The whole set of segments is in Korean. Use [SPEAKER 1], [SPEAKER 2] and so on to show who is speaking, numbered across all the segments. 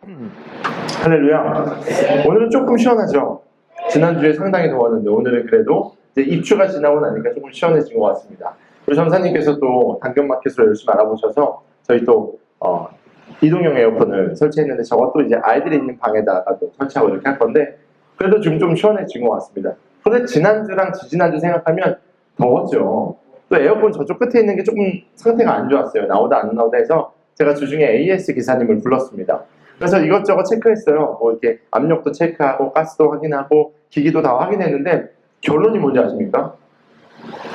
[SPEAKER 1] 할렐루야. 오늘은 조금 시원하죠? 지난주에 상당히 더웠는데 오늘은 그래도 이제 입추가 지나고 나니까 조금 시원해진 것 같습니다. 우리 전사님께서 또 당근마켓으로 열심히 알아보셔서 저희 또 이동형 에어컨을 설치했는데 저것도 이제 아이들이 있는 방에다가도 설치하고 이렇게 할 건데 그래도 지금 좀 시원해진 것 같습니다. 그런데 지난주랑 지지난주 생각하면 더웠죠. 또 에어컨 저쪽 끝에 있는 게 조금 상태가 안 좋았어요. 나오다 안 나오다 해서 제가 주중에 AS 기사님을 불렀습니다. 그래서 이것저것 체크했어요. 뭐 이렇게 압력도 체크하고 가스도 확인하고 기기도 다 확인했는데 결론이 뭔지 아십니까?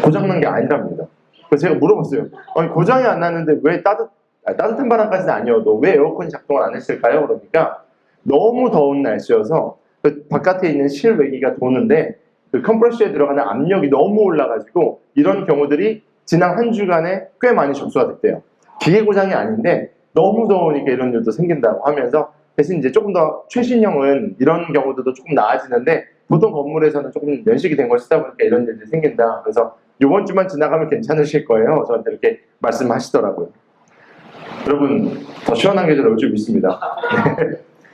[SPEAKER 1] 고장난 게 아니랍니다. 그래서 제가 물어봤어요. 아니 고장이 안 났는데 왜 따뜻한 바람까지는 아니어도 왜 에어컨이 작동을 안 했을까요? 그러니까 너무 더운 날씨여서 그 바깥에 있는 실외기가 도는데 그 컴프레셔에 들어가는 압력이 너무 올라가지고 이런 경우들이 지난 한 주간에 꽤 많이 접수가 됐대요. 기계 고장이 아닌데 너무 더우니까 이런 일도 생긴다고 하면서 대신 이제 조금 더 최신형은 이런 경우들도 조금 나아지는데 보통 건물에서는 조금 연식이 된 걸 쓰다 보니까 이런 일들이 생긴다. 그래서 이번 주만 지나가면 괜찮으실 거예요. 저한테 이렇게 말씀하시더라고요. 여러분 더 시원한 계절 올 줄 믿습니다.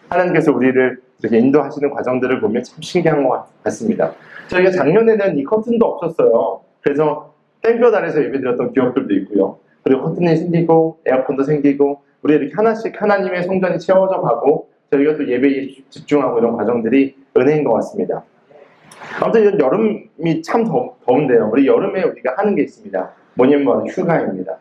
[SPEAKER 1] 하나님께서 우리를 이렇게 인도하시는 과정들을 보면 참 신기한 것 같습니다. 저희가 작년에는 이 커튼도 없었어요. 그래서 땡볕 아래서 예배드렸던 기억들도 있고요. 그리고 커튼이 생기고 에어컨도 생기고 우리 이렇게 하나씩 하나님의 성전이 채워져 가고 저희가 또 예배에 집중하고 이런 과정들이 은혜인 것 같습니다. 아무튼 이런 여름이 참 더운데요. 우리 여름에 우리가 하는 게 있습니다. 뭐냐면 휴가입니다.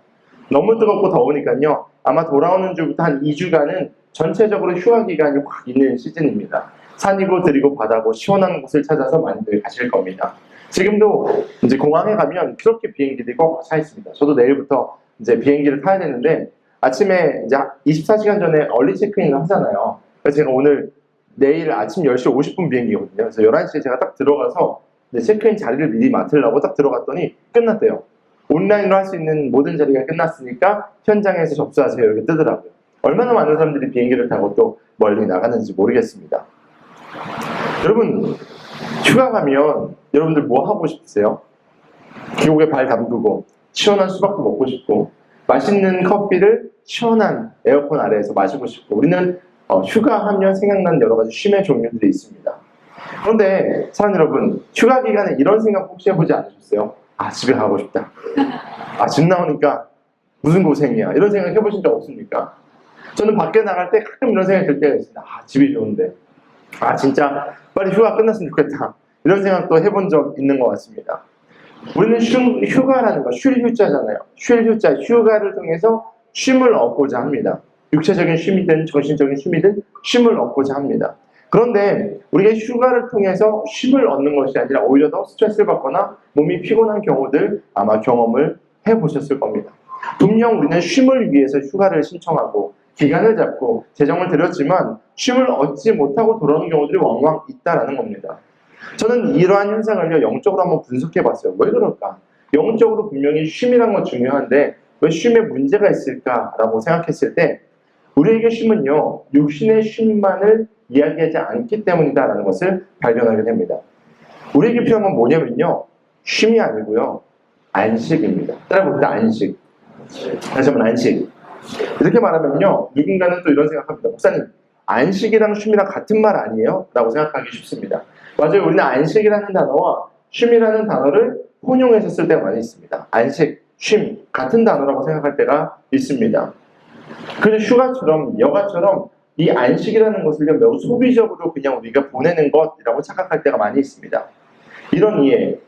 [SPEAKER 1] 너무 뜨겁고 더우니까요. 아마 돌아오는 주부터 한 2주간은 전체적으로 휴가 기간이 확 있는 시즌입니다. 산이고 들이고 바다고 시원한 곳을 찾아서 많이들 가실 겁니다. 지금도 이제 공항에 가면 그렇게 비행기들이 꽉 차 있습니다. 저도 내일부터 이제 비행기를 타야 되는데 아침에 이제 24시간 전에 얼리 체크인을 하잖아요. 그래서 제가 내일 아침 10시 50분 비행기거든요. 그래서 11시에 제가 딱 들어가서 체크인 자리를 미리 맡으려고 딱 들어갔더니 끝났대요. 온라인으로 할 수 있는 모든 자리가 끝났으니까 현장에서 접수하세요. 이렇게 뜨더라고요. 얼마나 많은 사람들이 비행기를 타고 또 멀리 나가는지 모르겠습니다. 여러분 휴가 가면 여러분들 뭐 하고 싶으세요? 계곡에 발 담그고 시원한 수박도 먹고 싶고 맛있는 커피를 시원한 에어컨 아래에서 마시고 싶고 우리는 휴가하면 생각나는 여러 가지 쉼의 종류들이 있습니다. 그런데 사랑 여러분 휴가 기간에 이런 생각 혹시 해보지 않으셨어요? 아 집에 가고 싶다. 아 집 나오니까 무슨 고생이야. 이런 생각 해보신 적 없습니까? 저는 밖에 나갈 때 가끔 이런 생각이 들 때가 있습니다. 아 집이 좋은데 아 진짜 빨리 휴가 끝났으면 좋겠다. 이런 생각도 해본 적 있는 것 같습니다. 우리는 휴가라는 거 쉴 휴자잖아요. 쉴 휴자, 휴가를 통해서 쉼을 얻고자 합니다. 육체적인 쉼이든 정신적인 쉼이든 쉼을 얻고자 합니다. 그런데 우리가 휴가를 통해서 쉼을 얻는 것이 아니라 오히려 더 스트레스를 받거나 몸이 피곤한 경우들 아마 경험을 해보셨을 겁니다. 분명 우리는 쉼을 위해서 휴가를 신청하고 기간을 잡고 재정을 들였지만 쉼을 얻지 못하고 돌아오는 경우들이 왕왕 있다라는 겁니다. 저는 이러한 현상을 영적으로 한번 분석해봤어요. 왜 그럴까? 영적으로 분명히 쉼이라는 건 중요한데 왜 쉼에 문제가 있을까라고 생각했을 때 우리에게 쉼은요 육신의 쉼만을 이야기하지 않기 때문이다라는 것을 발견하게 됩니다. 우리에게 필요한 건 뭐냐면요 쉼이 아니고요 안식입니다. 따라봅시다. 안식. 다시 한번 안식. 이렇게 말하면요 누군가는 또 이런 생각합니다. 목사님 안식이랑 쉼이랑 같은 말 아니에요? 라고 생각하기 쉽습니다. 맞아요. 우리는 안식이라는 단어와 쉼이라는 단어를 혼용해서 쓸 때가 많이 있습니다. 안식, 쉼 같은 단어라고 생각할 때가 있습니다. 그래서 휴가처럼 여가처럼 이 안식이라는 것을 매우 소비적으로 그냥 우리가 보내는 것이라고 착각할 때가 많이 있습니다. 이런 이해.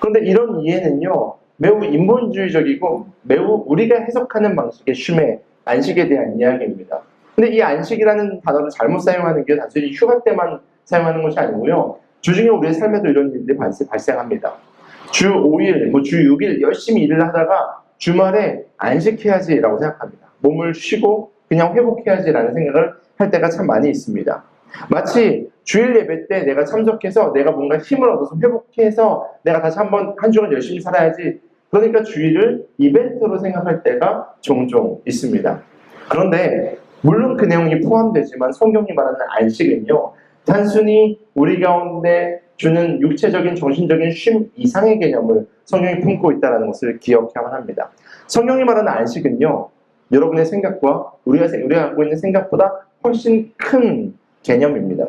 [SPEAKER 1] 그런데 이런 이해는요 매우 인본주의적이고 매우 우리가 해석하는 방식의 쉼의 안식에 대한 이야기입니다. 근데 이 안식이라는 단어를 잘못 사용하는 게 단순히 휴가 때만 사용하는 것이 아니고요. 주중에 우리의 삶에도 이런 일들이 발생합니다. 주 5일, 주 6일 열심히 일을 하다가 주말에 안식해야지라고 생각합니다. 몸을 쉬고 그냥 회복해야지라는 생각을 할 때가 참 많이 있습니다. 마치 주일 예배 때 내가 참석해서 내가 뭔가 힘을 얻어서 회복해서 내가 다시 한 주간 열심히 살아야지 그러니까 주일을 이벤트로 생각할 때가 종종 있습니다. 그런데 물론 그 내용이 포함되지만 성경이 말하는 안식은요 단순히 우리 가운데 주는 육체적인 정신적인 쉼 이상의 개념을 성경이 품고 있다는 것을 기억해야만 합니다. 성경이 말하는 안식은요 여러분의 생각과 우리가 갖고 있는 생각보다 훨씬 큰 개념입니다.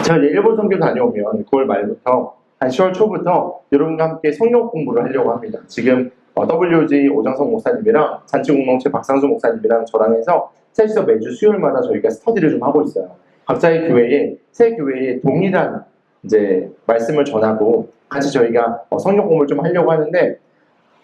[SPEAKER 1] 제가 이제 일본 선교 다녀오면 9월 말부터 한 10월 초부터 여러분과 함께 성경 공부를 하려고 합니다. 지금 WG 오정성 목사님이랑 잔치공동체 박상수 목사님이랑 저랑 해서 셋이서 매주 수요일마다 저희가 스터디를 좀 하고 있어요. 각자의 교회에, 새 교회에 동일한 이제 말씀을 전하고 같이 저희가 성경 공부를 좀 하려고 하는데,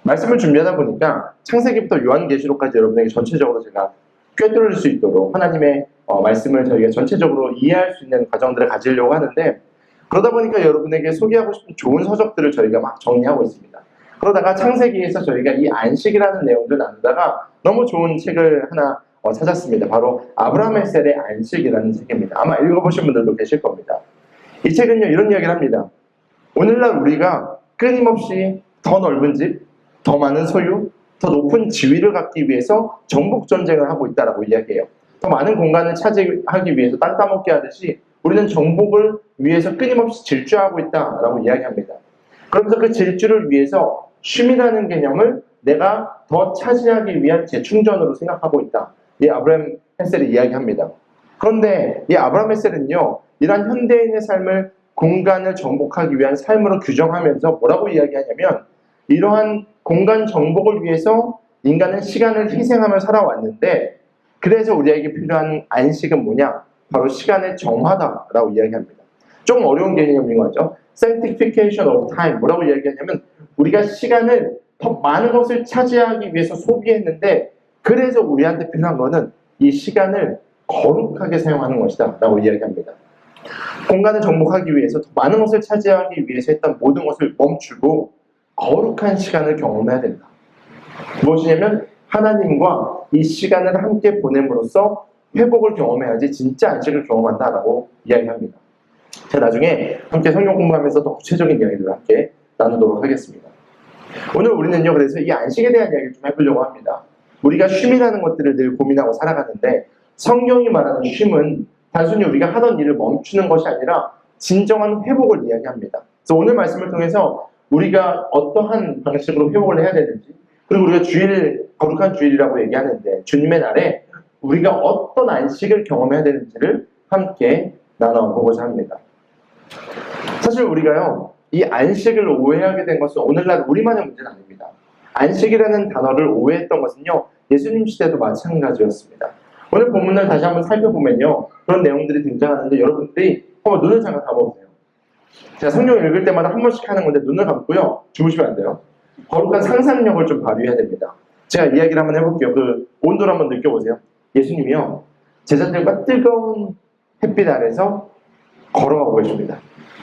[SPEAKER 1] 말씀을 준비하다 보니까 창세기부터 요한계시록까지 여러분에게 전체적으로 제가 꿰뚫을 수 있도록 하나님의 말씀을 저희가 전체적으로 이해할 수 있는 과정들을 가지려고 하는데, 그러다 보니까 여러분에게 소개하고 싶은 좋은 서적들을 저희가 막 정리하고 있습니다. 그러다가 창세기에서 저희가 이 안식이라는 내용들 나누다가 너무 좋은 책을 하나 찾았습니다. 바로 아브라함 헬셀의 안식이라는 책입니다. 아마 읽어보신 분들도 계실 겁니다. 이 책은요, 이런 이야기를 합니다. 오늘날 우리가 끊임없이 더 넓은 집, 더 많은 소유, 더 높은 지위를 갖기 위해서 정복 전쟁을 하고 있다라고 이야기해요. 더 많은 공간을 차지하기 위해서 땅 따먹게 하듯이 우리는 정복을 위해서 끊임없이 질주하고 있다라고 이야기합니다. 그러면서 그 질주를 위해서 쉼이라는 개념을 내가 더 차지하기 위한 재충전으로 생각하고 있다. 이 아브라함 헬셀이 이야기합니다. 그런데 이 아브라함 헬셀은요, 이러한 현대인의 삶을 공간을 정복하기 위한 삶으로 규정하면서 뭐라고 이야기하냐면, 이러한 공간 정복을 위해서 인간은 시간을 희생하며 살아왔는데, 그래서 우리에게 필요한 안식은 뭐냐? 바로 시간의 정화다라고 이야기합니다. 조금 어려운 개념인 거죠. Sanctification of time. 뭐라고 이야기하냐면, 우리가 시간을 더 많은 것을 차지하기 위해서 소비했는데, 그래서 우리한테 필요한 거는 이 시간을 거룩하게 사용하는 것이다 라고 이야기합니다. 공간을 정복하기 위해서 더 많은 것을 차지하기 위해서 했던 모든 것을 멈추고 거룩한 시간을 경험해야 된다. 무엇이냐면 하나님과 이 시간을 함께 보냄으로써 회복을 경험해야지 진짜 안식을 경험한다라고 이야기합니다. 제가 나중에 함께 성경 공부하면서 더 구체적인 이야기들을 함께 나누도록 하겠습니다. 오늘 우리는요, 그래서 이 안식에 대한 이야기를 좀 해보려고 합니다. 우리가 쉼이라는 것들을 늘 고민하고 살아가는데, 성경이 말하는 쉼은 단순히 우리가 하던 일을 멈추는 것이 아니라 진정한 회복을 이야기합니다. 그래서 오늘 말씀을 통해서 우리가 어떠한 방식으로 회복을 해야 되는지, 그리고 우리가 주일, 거룩한 주일이라고 얘기하는데 주님의 날에 우리가 어떤 안식을 경험해야 되는지를 함께 나눠보고자 합니다. 사실 우리가요, 이 안식을 오해하게 된 것은 오늘날 우리만의 문제는 아닙니다. 안식이라는 단어를 오해했던 것은요, 예수님 시대도 마찬가지였습니다. 오늘 본문을 다시 한번 살펴보면요, 그런 내용들이 등장하는데, 여러분들이 한번 눈을 잠깐 감아보세요. 제가 성경 읽을 때마다 한 번씩 하는 건데 눈을 감고요, 주무시면 안 돼요. 거룩한 상상력을 좀 발휘해야 됩니다. 제가 이야기를 한번 해볼게요. 그 온도를 한번 느껴보세요. 예수님이요, 제자들과 뜨거운 햇빛 아래서 걸어가고 계십니다.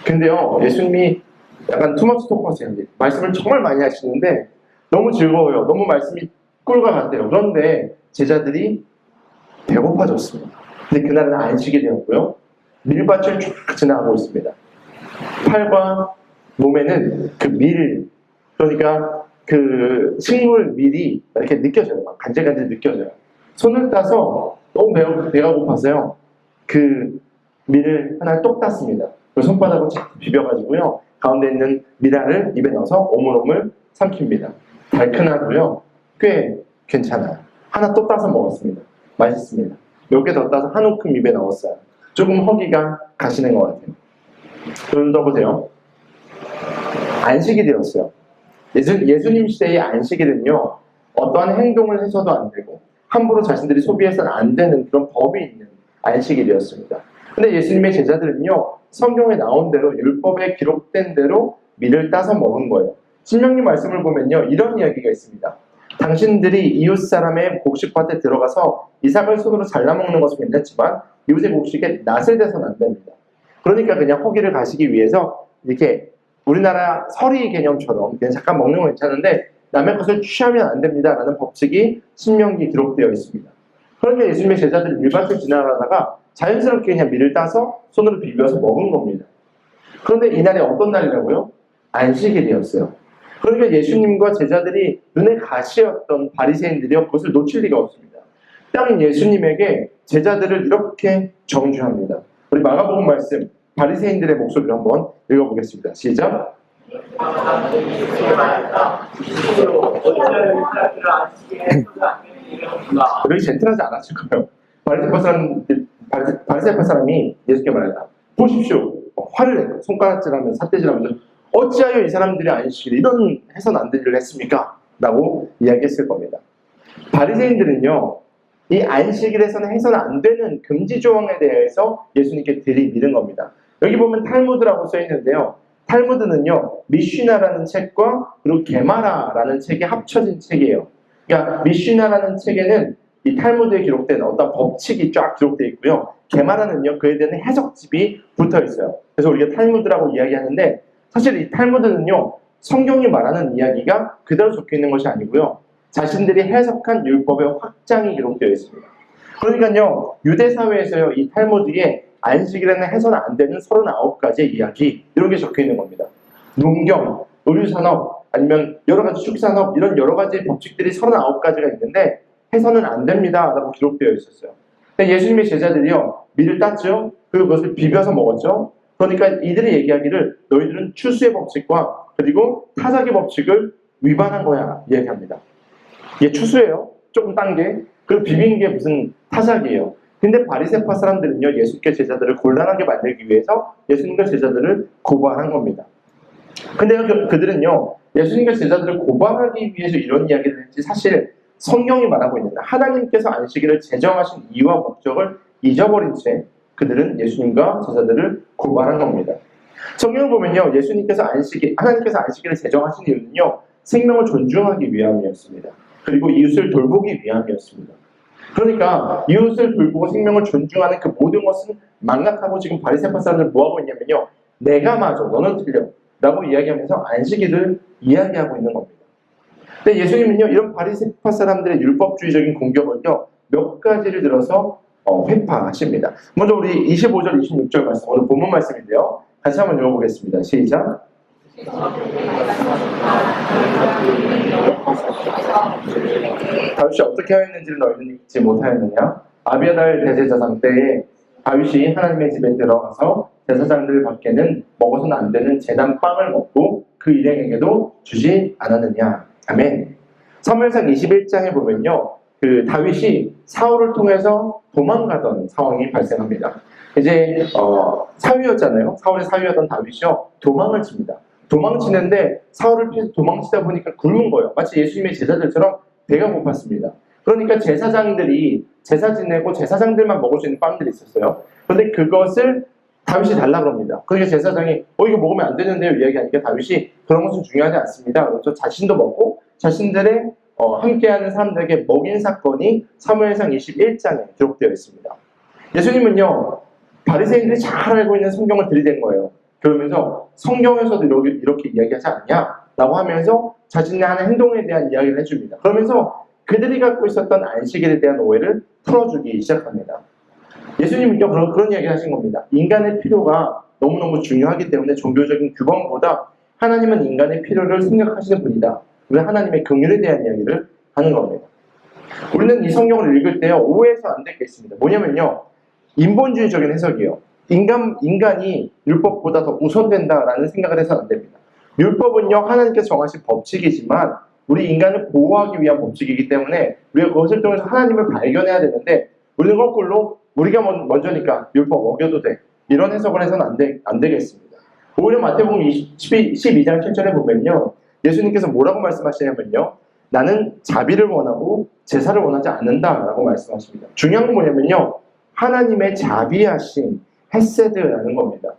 [SPEAKER 1] 근데요, 예수님이 약간 투머치 토커세요. 말씀을 정말 많이 하시는데 너무 즐거워요. 너무 말씀이 꿀과 같아요. 그런데 제자들이 배고파졌습니다. 근데 그날은 안식이 되었고요, 밀밭을 쫙 지나가고 있습니다. 팔과 몸에는 그 밀, 그러니까 그 식물 밀이 이렇게 느껴져요. 간질간질 느껴져요. 손을 따서 너무 배가 고파서요, 그 밀을 하나 똑 땄습니다. 그 손바닥으로 착 비벼가지고요, 가운데 있는 밀알을 입에 넣어서 오물오물 삼킵니다. 달큰하고요, 꽤 괜찮아요. 하나 또 따서 먹었습니다. 맛있습니다. 몇 개 더 따서 한 움큼 입에 넣었어요. 조금 허기가 가시는 것 같아요. 좀 더 보세요. 안식이 되었어요. 예수님 시대의 안식일은요, 어떠한 행동을 해서도 안 되고 함부로 자신들이 소비해서는 안 되는 그런 법이 있는 안식일이었습니다. 근데 예수님의 제자들은요, 성경에 나온 대로, 율법에 기록된 대로 밀을 따서 먹은 거예요. 신명기 말씀을 보면요, 이런 이야기가 있습니다. 당신들이 이웃 사람의 곡식밭에 들어가서 이삭을 손으로 잘라먹는 것은 괜찮지만 이웃의 곡식에 낫을 대서는 안 됩니다. 그러니까 그냥 허기를 가시기 위해서 이렇게 우리나라 서리 개념처럼 그냥 잠깐 먹는 건 괜찮은데 남의 것을 취하면 안 됩니다 라는 법칙이 신명기에 기록되어 있습니다. 그러니까 예수님의 제자들이 밀밭을 지나가다가 자연스럽게 그냥 밀을 따서 손으로 비벼서 먹은 겁니다. 그런데 이날이 어떤 날이라고요? 안식이 되었어요. 그러니까 예수님과 제자들이 눈에 가시였던 바리새인들이요, 그것을 놓칠 리가 없습니다. 딱 예수님에게 제자들을 이렇게 정죄합니다. 우리 마가복음 말씀, 바리새인들의 목소리를 한번 읽어보겠습니다. 시작. 그렇게 젠틀하지 않았을 거예요. 바리새파 사람이 예수께 말했다. 보십시오. 화를 내고 손가락질하면서 삿대질하면서 어찌하여 이 사람들이 안식일 이런 해서는 안 되는 일을 했습니까? 라고 이야기했을 겁니다. 바리새인들은요, 이 안식일에서는 해서는 안 되는 금지 조항에 대해서 예수님께 들이밀은 겁니다. 여기 보면 탈무드라고 써 있는데요. 탈무드는요, 미슈나라는 책과 그리고 게마라라는 책이 합쳐진 책이에요. 그러니까 미슈나라는 책에는 이 탈무드에 기록된 어떤 법칙이 쫙 기록되어 있고요. 게마라는요, 그에 대한 해석집이 붙어 있어요. 그래서 우리가 탈무드라고 이야기하는데, 사실 이 탈무드는요, 성경이 말하는 이야기가 그대로 적혀 있는 것이 아니고요. 자신들이 해석한 율법의 확장이 기록되어 있습니다. 그러니까요, 유대 사회에서요, 이 탈무드에 안식일에는 해서는 안 되는 39가지의 이야기, 이런 게 적혀 있는 겁니다. 농경, 의류산업, 아니면 여러 가지 축산업, 이런 여러 가지 법칙들이 39가지가 있는데 해서는 안 됩니다 라고 기록되어 있었어요. 근데 예수님의 제자들이요, 밀을 땄죠. 그리고 그것을 비벼서 먹었죠. 그러니까 이들이 얘기하기를 너희들은 추수의 법칙과 그리고 타작의 법칙을 위반한 거야 이야기합니다. 이게 추수예요. 조금 딴 게. 그리고 비빈 게 무슨 타작이에요. 근데 바리새파 사람들은요, 예수님께 제자들을 곤란하게 만들기 위해서 예수님과 제자들을 고발한 겁니다. 근데 그들은요, 예수님과 제자들을 고발하기 위해서 이런 이야기를 했지, 사실 성경이 말하고 있는 하나님께서 안식일을 제정하신 이유와 목적을 잊어버린 채 그들은 예수님과 제자들을 고발한 겁니다. 성경을 보면요, 하나님께서 안식일을 제정하신 이유는요, 생명을 존중하기 위함이었습니다. 그리고 이웃을 돌보기 위함이었습니다. 그러니까 이웃을 돌보고 생명을 존중하는 그 모든 것은 망각하고 지금 바리새파 사람들 뭐하고 있냐면요, 내가 맞아, 너는 틀려 라고 이야기하면서 안식일을 이야기하고 있는 겁니다. 근데 예수님은요, 이런 바리새파 사람들의 율법주의적인 공격을요, 몇 가지를 들어서 회파하십니다. 먼저 우리 25절, 26절 말씀, 오늘 본문 말씀인데요. 같이 한번 읽어보겠습니다. 시작. 다윗이 어떻게 하였는지를 너희는 잊지 못하였느냐? 아비아달 대제사장 때에 다윗이 하나님의 집에 들어가서 제사장들 밖에는 먹어서는 안 되는 제단 빵을 먹고 그 일행에게도 주지 않았느냐? 아멘. 사무엘상 21장에 보면요, 그 다윗이 사울을 통해서 도망가던 상황이 발생합니다. 이제 사위였잖아요. 사울의 사위였던 다윗이요, 도망을 칩니다. 도망치는데 사울을 피해서 도망치다 보니까 굶은 거예요. 마치 예수님의 제자들처럼 배가 고팠습니다. 그러니까 제사장들이 제사 지내고 제사장들만 먹을 수 있는 빵들이 있었어요. 그런데 그것을 다윗이 달라고 합니다. 그러니까 제사장이 이거 먹으면 안 되는데요 이야기하니까 다윗이 그런 것은 중요하지 않습니다. 그래서 자신도 먹고 자신들의 함께하는 사람들에게 먹인 사건이 사무엘상 21장에 기록되어 있습니다. 예수님은요, 바리새인들이 잘 알고 있는 성경을 들이댄 거예요. 그러면서 성경에서도 이렇게 이야기하지 않냐? 라고 하면서 자신의 하는 행동에 대한 이야기를 해줍니다. 그러면서 그들이 갖고 있었던 안식일에 대한 오해를 풀어주기 시작합니다. 예수님은요, 그런 이야기를 하신 겁니다. 인간의 필요가 너무너무 중요하기 때문에 종교적인 규범보다 하나님은 인간의 필요를 생각하시는 분이다. 그래서 하나님의 긍휼에 대한 이야기를 하는 겁니다. 우리는 이 성경을 읽을 때요, 오해해서 안 될 게 있습니다. 뭐냐면요, 인본주의적인 해석이에요. 인간이 율법보다 더 우선된다라는 생각을 해서는 안 됩니다. 율법은요, 하나님께서 정하신 법칙이지만 우리 인간을 보호하기 위한 법칙이기 때문에 우리가 그것을 통해서 하나님을 발견해야 되는데, 우리는 거꾸로 우리가 먼저니까 율법 어겨도 돼, 이런 해석을 해서는 안 되겠습니다. 오히려 마태복음 12장 7절에 보면요, 예수님께서 뭐라고 말씀하시냐면요, 나는 자비를 원하고 제사를 원하지 않는다라고 말씀하십니다. 중요한 건 뭐냐면요, 하나님의 자비하심, 헤세드라는 겁니다.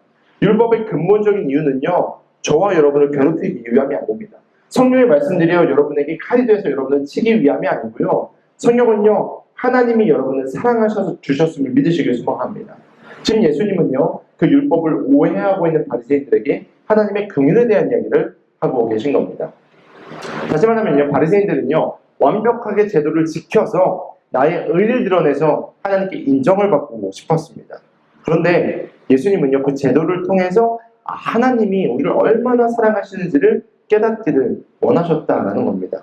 [SPEAKER 1] 율법의 근본적인 이유는요, 저와 여러분을 괴롭히기 위함이 아닙니다. 성경의 말씀들이요, 여러분에게 칼이 돼서 여러분을 치기 위함이 아니고요, 성경은요, 하나님이 여러분을 사랑하셔서 주셨음을 믿으시길 소망합니다. 지금 예수님은요, 그 율법을 오해하고 있는 바리새인들에게 하나님의 긍휼에 대한 이야기를 하고 계신 겁니다. 다시 말하면요, 바리새인들은요, 완벽하게 제도를 지켜서 나의 의를 드러내서 하나님께 인정을 받고 싶었습니다. 그런데 예수님은요, 그 제도를 통해서 하나님이 우리를 얼마나 사랑하시는지를 깨닫기를 원하셨다라는 겁니다.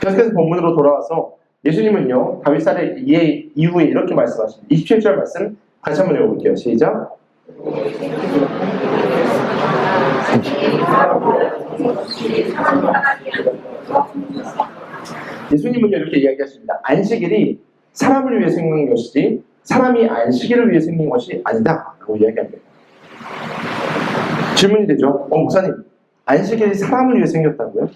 [SPEAKER 1] 계속해서 본문으로 돌아와서 예수님은요, 다윗 사례 이후에 이렇게 말씀하십니다. 27절 말씀 다시 한번 읽어볼게요. 시작. 예수님은 이렇게 이야기하십니다. 안식일이 사람을 위해 생긴 것이지 사람이 안식일을 위해 생긴 것이 아니다 라고 이야기합니다. 질문이 되죠. 목사님, 안식일이 사람을 위해 생겼다고요?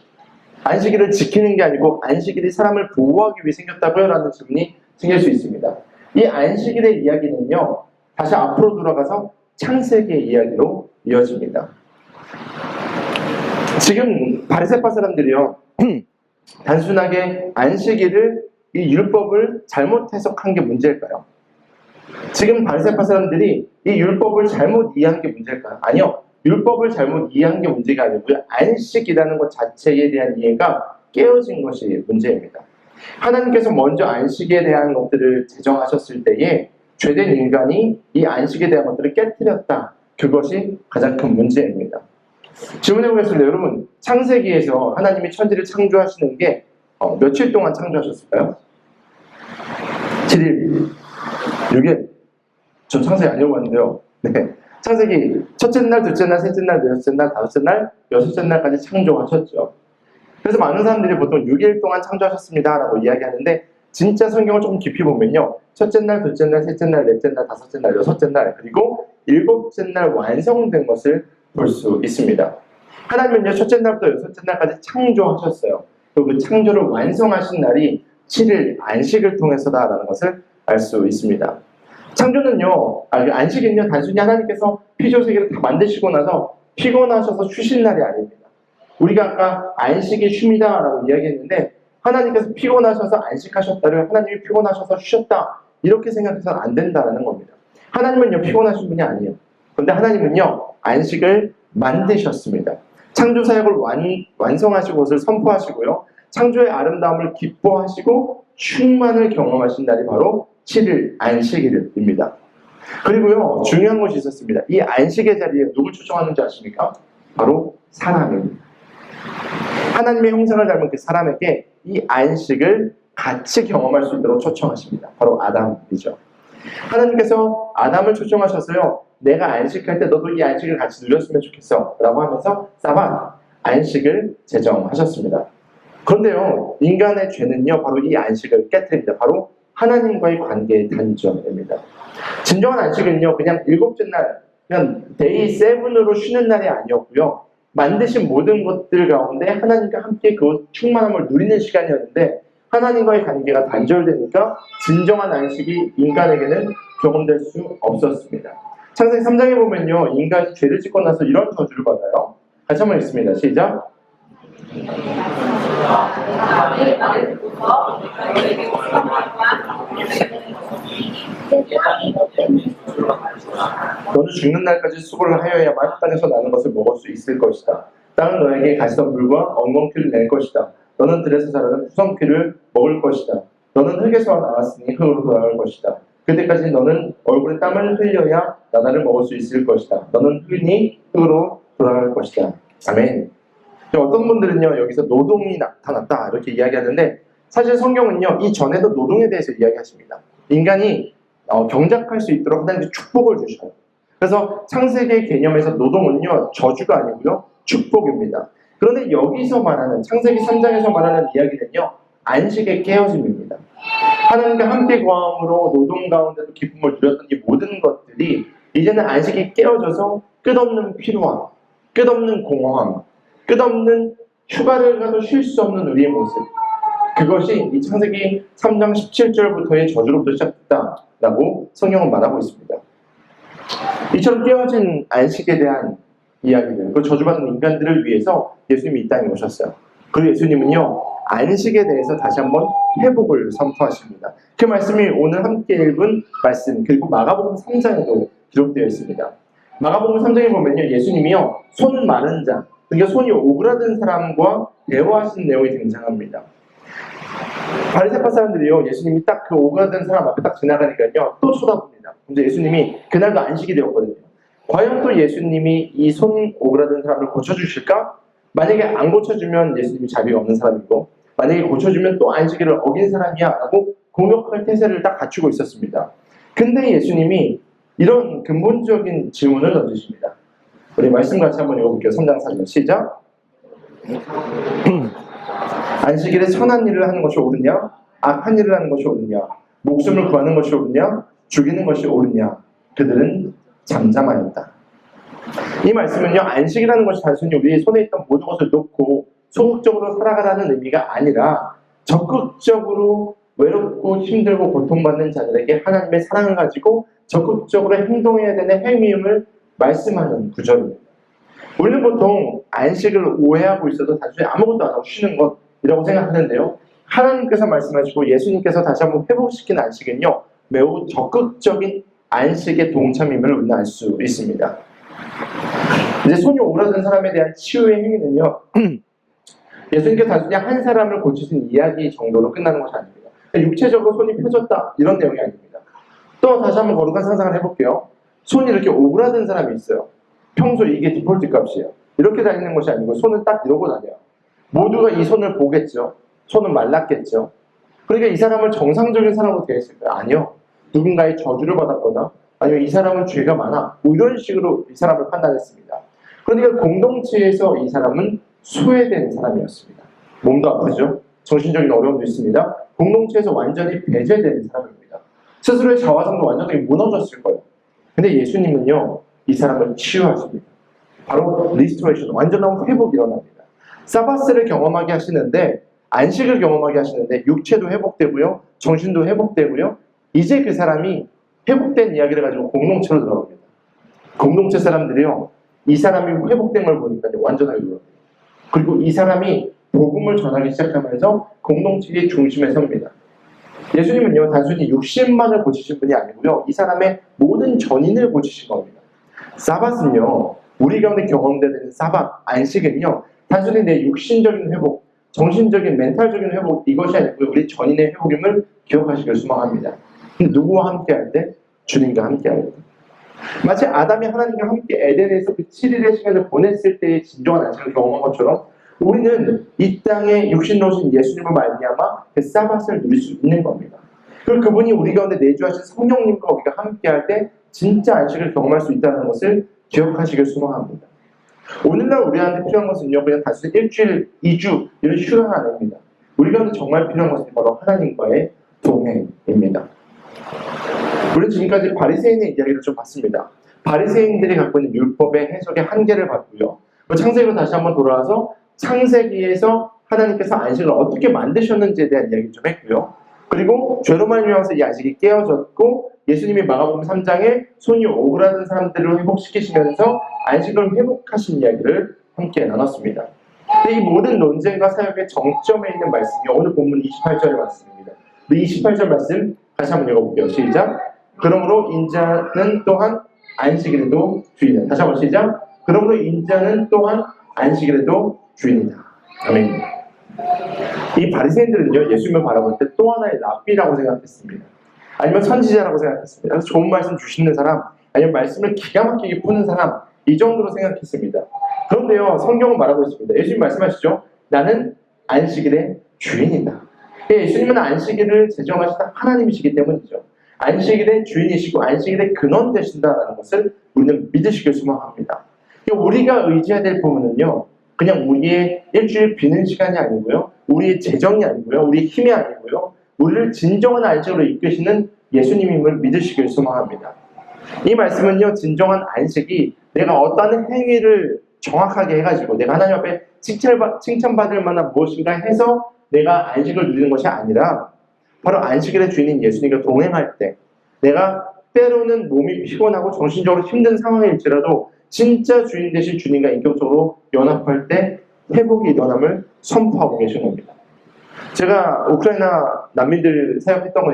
[SPEAKER 1] 안식일을 지키는 게 아니고 안식일이 사람을 보호하기 위해 생겼다고요? 라는 질문이 생길 수 있습니다. 이 안식일의 이야기는요, 다시 앞으로 돌아가서 창세기의 이야기로 이어집니다. 지금 바리새파 사람들이요, 단순하게 안식일을, 이 율법을 잘못 해석한 게 문제일까요? 지금 바리새파 사람들이 이 율법을 잘못 이해한 게 문제일까요? 아니요. 율법을 잘못 이해한 게 문제가 아니고요. 안식이라는 것 자체에 대한 이해가 깨어진 것이 문제입니다. 하나님께서 먼저 안식에 대한 것들을 제정하셨을 때에 죄된 인간이 이 안식에 대한 것들을 깨뜨렸다. 그것이 가장 큰 문제입니다. 질문해 보겠습니다. 여러분, 창세기에서 하나님이 천지를 창조하시는 게 며칠 동안 창조하셨을까요? 7일, 6일. 저 창세기 안 읽어봤는데요. 네. 창세기 첫째 날, 둘째 날, 셋째 날, 넷째 날, 다섯째 날, 여섯째 날까지 창조하셨죠. 그래서 많은 사람들이 보통 6일 동안 창조하셨습니다 라고 이야기하는데, 진짜 성경을 조금 깊이 보면요, 첫째 날, 둘째 날, 셋째 날, 넷째 날, 다섯째 날, 여섯째 날, 그리고 일곱째 날 완성된 것을 볼 수 있습니다. 하나님은요, 첫째 날부터 여섯째 날까지 창조하셨어요. 또 그 창조를 완성하신 날이 7일 안식을 통해서다라는 것을 알 수 있습니다. 창조는요, 안식은요, 단순히 하나님께서 피조세계를 다 만드시고 나서 피곤하셔서 쉬신 날이 아닙니다. 우리가 아까 안식이 쉼이다라고 이야기했는데, 하나님께서 피곤하셔서 안식하셨다를 하나님이 피곤하셔서 쉬셨다, 이렇게 생각해서는 안 된다는 겁니다. 하나님은요, 피곤하신 분이 아니에요. 그런데 하나님은요, 안식을 만드셨습니다. 창조 사역을 완성하시고 그것을 선포하시고요, 창조의 아름다움을 기뻐하시고 충만을 경험하신 날이 바로 7일 안식일입니다. 그리고요, 중요한 것이 있었습니다. 이 안식의 자리에 누굴 초청하는지 아십니까? 바로 사람입니다. 하나님의 형상을 닮은 그 사람에게 이 안식을 같이 경험할 수 있도록 초청하십니다. 바로 아담이죠. 하나님께서 아담을 초청하셔서요, 내가 안식할 때 너도 이 안식을 같이 누렸으면 좋겠어 라고 하면서 사밧, 안식을 제정하셨습니다. 그런데요, 인간의 죄는요, 바로 이 안식을 깨뜨립니다. 바로 하나님과의 관계의 단절입니다. 진정한 안식은요, 그냥 일곱째 날, 그냥 데이 7으로 쉬는 날이 아니었고요, 만드신 모든 것들 가운데 하나님과 함께 그 충만함을 누리는 시간이었는데, 하나님과의 관계가 단절되니까 진정한 안식이 인간에게는 경험될 수 없었습니다. 창세기 3장에 보면요, 인간이 죄를 짓고 나서 이런 저주를 받아요. 같이 한번 읽습니다. 시작. 너는 죽는 날까지 수고를 하여야만 땅에서 나는 것을 먹을 수 있을 것이다. 땅은 너에게 가시덤불과 엉겅퀴를 낼 것이다. 너는 들에서 자라는 푸성퀴를 먹을 것이다. 너는 흙에서 나왔으니 흙으로 돌아갈 것이다. 그때까지 너는 얼굴에 땀을 흘려야 나날을 먹을 수 있을 것이다. 너는 흙이니 흙으로 돌아갈 것이다. 아멘. 어떤 분들은요, 여기서 노동이 나타났다 이렇게 이야기하는데, 사실 성경은요, 이 전에도 노동에 대해서 이야기하십니다. 인간이 경작할 수 있도록 하나님께 축복을 주셔요. 그래서 창세기의 개념에서 노동은요, 저주가 아니고요, 축복입니다. 그런데 여기서 말하는, 창세기 3장에서 말하는 이야기는요, 안식의 깨어짐입니다. 하나님과 함께 거함으로 노동 가운데도 기쁨을 누렸던 이 모든 것들이 이제는 안식이 깨어져서 끝없는 피로함, 끝없는 공허함, 끝없는 휴가를 가도 쉴 수 없는 우리의 모습, 그것이 이 창세기 3장 17절부터의 저주로부터 시작됐다라고 성경은 말하고 있습니다. 이처럼 깨어진 안식에 대한 이야기들, 그 저주받은 인간들을 위해서 예수님이 이 땅에 오셨어요. 그리고 예수님은요, 안식에 대해서 다시 한번 회복을 선포하십니다. 그 말씀이 오늘 함께 읽은 말씀, 그리고 마가복음 3장에도 기록되어 있습니다. 마가복음 3장에 보면요, 예수님이요, 손 마른 자, 그러니까 손이 오그라든 사람과 대화하시는 내용이 등장합니다. 바리새파 사람들이요, 예수님이 딱 그 오그라든 사람 앞에 딱 지나가니까요, 또 쳐다봅니다. 근데 예수님이 그날도 안식이 되었거든요. 과연 또 예수님이 이 손 오그라든 사람을 고쳐주실까? 만약에 안 고쳐주면 예수님이 자비가 없는 사람이고, 만약에 고쳐주면 또 안식일을 어긴 사람이야 라고 공격할 태세를 딱 갖추고 있었습니다. 근데 예수님이 이런 근본적인 질문을 던지십니다. 우리 말씀 같이 한번 읽어볼게요. 3장 4절 시작. 안식일에 선한 일을 하는 것이 옳으냐? 악한 일을 하는 것이 옳으냐? 목숨을 구하는 것이 옳으냐? 죽이는 것이 옳으냐? 그들은 잠잠하였다. 이 말씀은요, 안식이라는 것이 단순히 우리의 손에 있던 모든 것을 놓고 소극적으로 살아가라는 의미가 아니라 적극적으로 외롭고 힘들고 고통받는 자들에게 하나님의 사랑을 가지고 적극적으로 행동해야 되는 행위임을 말씀하는 구절입니다. 우리는 보통 안식을 오해하고 있어도 단순히 아무것도 안 하고 쉬는 것이라고 생각하는데요. 하나님께서 말씀하시고 예수님께서 다시 한번 회복시킨 안식은요, 매우 적극적인 안식의 동참임을 우리는 알 수 있습니다. 이제 손이 오그라든 사람에 대한 치유의 행위는요, 예수님께서 단순히 한 사람을 고치신 이야기 정도로 끝나는 것이 아닙니다. 육체적으로 손이 펴졌다 이런 내용이 아닙니다. 또 다시 한번 거룩한 상상을 해볼게요. 손이 이렇게 오그라든 사람이 있어요. 평소 이게 디폴트 값이에요. 이렇게 다니는 것이 아니고 손을 딱 이러고 다녀요. 모두가 이 손을 보겠죠. 손은 말랐겠죠. 그러니까 이 사람을 정상적인 사람으로 대했을까요? 아니요. 누군가의 저주를 받았거나 아니면 이 사람은 죄가 많아 뭐 이런 식으로 이 사람을 판단했습니다. 그러니까 공동체에서 이 사람은 소외된 사람이었습니다. 몸도 아프죠. 정신적인 어려움도 있습니다. 공동체에서 완전히 배제된 사람입니다. 스스로의 자화상도 완전히 무너졌을 거예요. 근데 예수님은요, 이 사람을 치유하십니다. 바로 리스토레이션, 완전한 회복이 일어납니다. 사바스를 경험하게 하시는데, 안식을 경험하게 하시는데 육체도 회복되고요, 정신도 회복되고요. 이제 그 사람이 회복된 이야기를 가지고 공동체로 들어갑니다. 공동체 사람들이요, 이 사람이 회복된 걸 보니까 완전하게 놀랍니다. 그리고 이 사람이 복음을 전하기 시작하면서 공동체의 중심에 섭니다. 예수님은요, 단순히 육신만을 고치신 분이 아니고요, 이 사람의 모든 전인을 고치신 겁니다. 사밧은요, 우리 가운데 경험되는 사밧, 안식은요, 단순히 내 육신적인 회복, 정신적인, 멘탈적인 회복, 이것이 아니고요, 우리 전인의 회복임을 기억하시길 소망합니다. 누구와 함께 할 때? 주님과 함께 할 때. 마치 아담이 하나님과 함께 에덴에서 그 7일의 시간을 보냈을 때의 진정한 안식을 경험한 것처럼 우리는 이 땅에 육신으로 오신 예수님을 말미암아 그 사밧을 누릴 수 있는 겁니다. 그리고 그분이 우리 가운데 내주하신 성령님과 우리가 함께 할 때 진짜 안식을 경험할 수 있다는 것을 기억하시길 소망합니다. 오늘날 우리한테 필요한 것은요, 그냥 단순히 일주일, 2주 이런 휴양이 아닙니다. 우리 가운데 정말 필요한 것은 바로 하나님과의 동행입니다. 우리는 지금까지 바리새인의 이야기를 좀 봤습니다. 바리새인들이 갖고 있는 율법의 해석의 한계를 봤고요. 창세기로 다시 한번 돌아와서 창세기에서 하나님께서 안식을 어떻게 만드셨는지에 대한 이야기를 좀 했고요. 그리고 죄로 말미암아서 이 안식이 깨어졌고 예수님이 마가복음 3장에 손이 오그라든 사람들을 회복시키시면서 안식을 회복하신 이야기를 함께 나눴습니다. 근데 이 모든 논쟁과 사역의 정점에 있는 말씀이 오늘 본문 28절의 말씀입니다. 그 28절 말씀 다시 한번 읽어볼게요. 시작. 그러므로 인자는 또한 안식일에도 주인이다. 다시 한번 시작. 그러므로 인자는 또한 안식일에도 주인이다. 아멘. 이 바리새인들은요, 예수님을 바라볼 때 또 하나의 랍비라고 생각했습니다. 아니면 선지자라고 생각했습니다. 그래서 좋은 말씀 주시는 사람, 아니면 말씀을 기가 막히게 푸는 사람, 이 정도로 생각했습니다. 그런데요, 성경은 말하고 있습니다. 예수님 말씀하시죠. 나는 안식일의 주인이다. 예수님은 안식일을 제정하신 하나님이시기 때문이죠. 안식일의 주인이시고 안식일의 근원 되신다는 것을 우리는 믿으시길 소망합니다. 우리가 의지해야 될 부분은요, 그냥 우리의 일주일 비는 시간이 아니고요, 우리의 재정이 아니고요, 우리의 힘이 아니고요, 우리를 진정한 안식으로 이끄시는 예수님임을 믿으시길 소망합니다. 이 말씀은요, 진정한 안식이 내가 어떤 행위를 정확하게 해가지고 내가 하나님 앞에 칭찬받을 만한 무엇인가 해서 내가 안식을 누리는 것이 아니라 바로 안식일의 주인인 예수님과 동행할 때 내가 때로는 몸이 피곤하고 정신적으로 힘든 상황일지라도 진짜 주인 되신 주님과 인격적으로 연합할 때 회복이 일어남을 선포하고 계신 겁니다. 제가 우크라이나 난민들 사역했던 거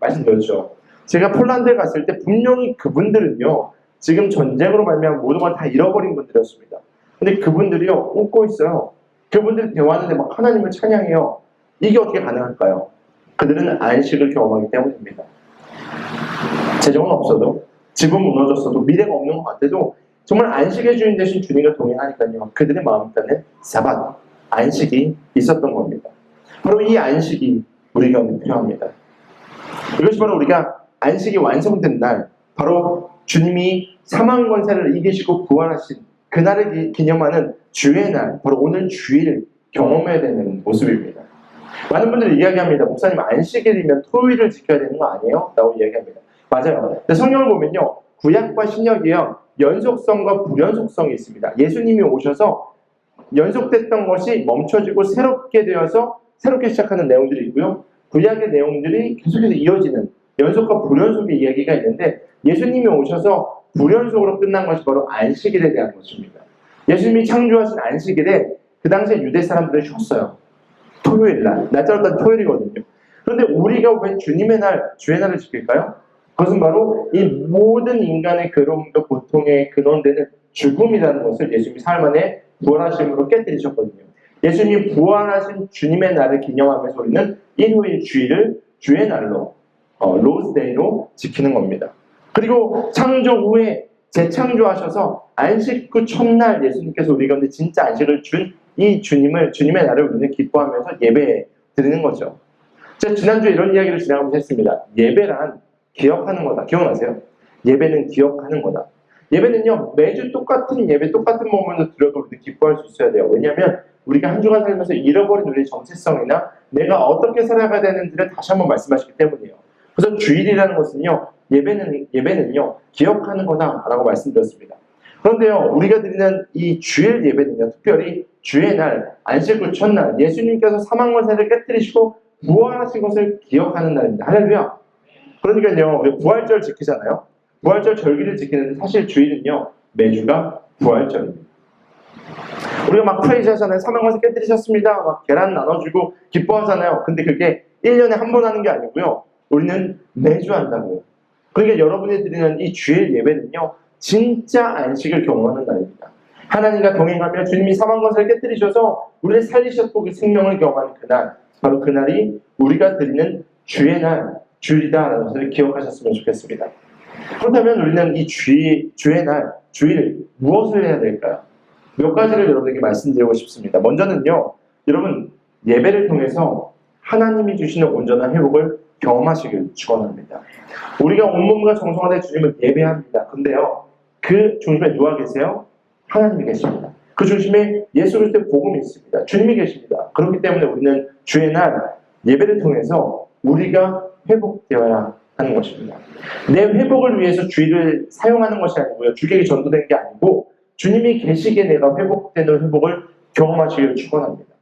[SPEAKER 1] 말씀드렸죠. 제가 폴란드에 갔을 때 분명히 그분들은요, 지금 전쟁으로 말미암아 모든 걸 다 잃어버린 분들이었습니다. 근데 그분들이요, 웃고 있어요. 그분들이 대화하는데 막 하나님을 찬양해요. 이게 어떻게 가능할까요? 그들은 안식을 경험하기 때문입니다. 재정은 없어도, 집은 무너졌어도, 미래가 없는 것 같아도 정말 안식의 주인 되신 주님과 동행하니까요, 그들의 마음속에는 사밧, 안식이 있었던 겁니다. 바로 이 안식이 우리 가운데 필요합니다. 이것이 바로 우리가 안식이 완성된 날, 바로 주님이 사망 권세를 이기시고 부활하신 그날을 기념하는 주의 날, 바로 오늘 주일 경험해야 되는 모습입니다. 많은 분들이 이야기합니다. 목사님 안식일이면 토요일을 지켜야 되는 거 아니에요? 라고 이야기합니다. 맞아요. 근데 성경을 보면요. 구약과 신약이요. 연속성과 불연속성이 있습니다. 예수님이 오셔서 연속됐던 것이 멈춰지고 새롭게 되어서 새롭게 시작하는 내용들이 있고요. 구약의 내용들이 계속해서 이어지는 연속과 불연속의 이야기가 있는데 예수님이 오셔서 불연속으로 끝난 것이 바로 안식일에 대한 것입니다. 예수님이 창조하신 안식일에 그 당시에 유대 사람들은 쉬었어요. 토요일날. 날짜로 따지면 토요일이거든요. 그런데 우리가 왜 주님의 날, 주의 날을 지킬까요? 그것은 바로 이 모든 인간의 괴로움과 고통의 근원되는 죽음이라는 것을 예수님이 사흘 만에 부활하심으로 깨뜨리셨거든요. 예수님이 부활하신 주님의 날을 기념하면서 우리는 일요일 주일을 주의 날로 로즈데이로 지키는 겁니다. 그리고 창조 후에 재창조하셔서 안식 후 첫날 예수님께서 우리 가운데 진짜 안식을 준 이 주님의 날을 우리는 기뻐하면서 예배 드리는 거죠. 제가 지난주에 이런 이야기를 진행하면서 했습니다. 예배란 기억하는 거다. 기억나세요? 예배는 기억하는 거다. 예배는요, 매주 똑같은 예배, 똑같은 몸으로 드려도 우리도 기뻐할 수 있어야 돼요. 왜냐하면 우리가 한 주간 살면서 잃어버린 우리의 정체성이나 내가 어떻게 살아가야 되는지를 다시 한번 말씀하시기 때문이에요. 그래서 주일이라는 것은요, 예배는요, 기억하는 거다라고 말씀드렸습니다. 그런데요, 우리가 드리는 이 주일 예배는요, 특별히 주의 날, 안식 후 첫날, 예수님께서 사망 권세를 깨뜨리시고 부활하신 것을 기억하는 날입니다. 할렐루야! 그러니까요, 우리 부활절 지키잖아요. 부활절 절기를 지키는데 사실 주일은요, 매주가 부활절입니다. 우리가 막 프레이즈 하잖아요. 사망 권세 깨뜨리셨습니다. 막 계란 나눠주고 기뻐하잖아요. 근데 그게 1년에 한 번 하는 게 아니고요. 우리는 매주 한다고요. 그러니까 여러분이 드리는 이 주일 예배는요, 진짜 안식을 경험하는 날입니다. 하나님과 동행하며 주님이 사망 권세를 깨뜨리셔서 우리를 살리셨고 그 생명을 경험하는 그날, 바로 그날이 우리가 드리는 주의 날, 주일이다라는 것을 기억하셨으면 좋겠습니다. 그렇다면 우리는 이 주의 날, 주일 무엇을 해야 될까요? 몇 가지를 여러분에게 말씀드리고 싶습니다. 먼저는요, 여러분 예배를 통해서 하나님이 주시는 온전한 회복을 경험하시길 축원합니다. 우리가 온몸과 정성을 다해 주님을 예배합니다. 근데요, 그 중심에 누가 계세요? 하나님이 계십니다. 그 중심에 예수 그리스도의 복음이 있습니다. 주님이 계십니다. 그렇기 때문에 우리는 주의 날 예배를 통해서 우리가 회복되어야 하는 것입니다. 내 회복을 위해서 주일을 사용하는 것이 아니고요. 주객이 전도된 게 아니고 주님이 계시기에 내가 회복되는 회복을 경험하시기를 축원합니다.